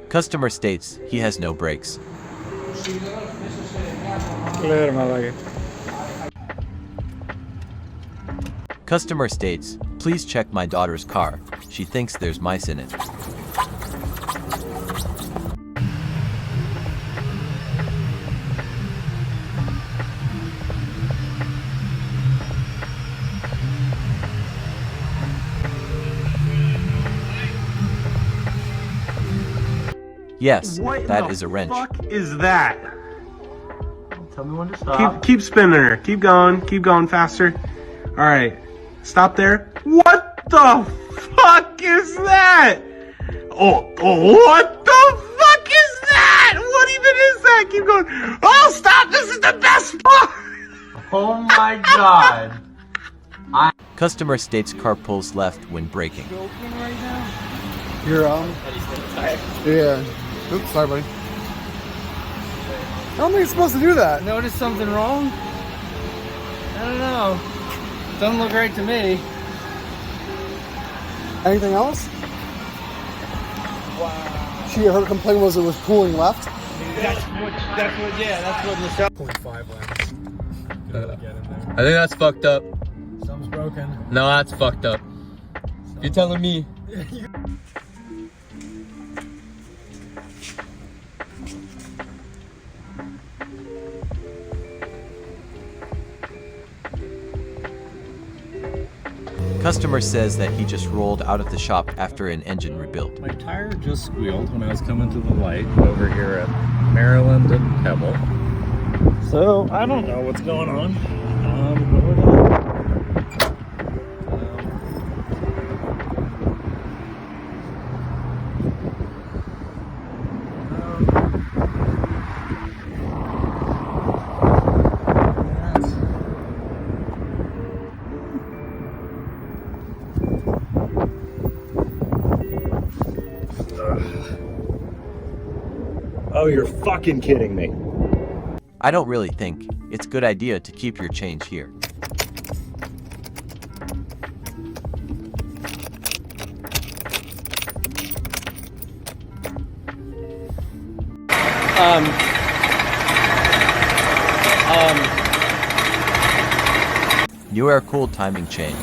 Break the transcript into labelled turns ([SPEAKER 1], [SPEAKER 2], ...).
[SPEAKER 1] Customer states he has no brakes. Customer states, please check my daughter's car. She thinks there's mice in it. Yes, that is a wrench.
[SPEAKER 2] What the fuck is that?
[SPEAKER 3] Tell me when to stop.
[SPEAKER 2] Keep spinning her. Keep going faster. All right, stop there. What the fuck is that? Oh, what the fuck is that? What even is that? Keep going. Oh, stop! This is the best part.
[SPEAKER 3] Oh my god.
[SPEAKER 1] Customer states car pulls left when braking.
[SPEAKER 4] You're yeah. Oops, sorry, buddy. I don't think it's supposed to do that.
[SPEAKER 5] Notice something wrong? I don't know. Doesn't look right to me.
[SPEAKER 4] Anything else?
[SPEAKER 5] Wow.
[SPEAKER 4] Her complaint was it was pulling left.
[SPEAKER 5] That's what Michelle. 0.5 left.
[SPEAKER 6] I think that's fucked up.
[SPEAKER 5] Something's broken.
[SPEAKER 6] No, that's fucked up. You're telling me.
[SPEAKER 1] Customer says that he just rolled out of the shop after an engine rebuild.
[SPEAKER 7] My tire just squealed when I was coming to the light over here at Maryland and Pebble. So I don't know what's going on. But we're gonna Oh, you're fucking kidding me.
[SPEAKER 1] I don't really think it's a good idea to keep your change here. You are a cool timing chain.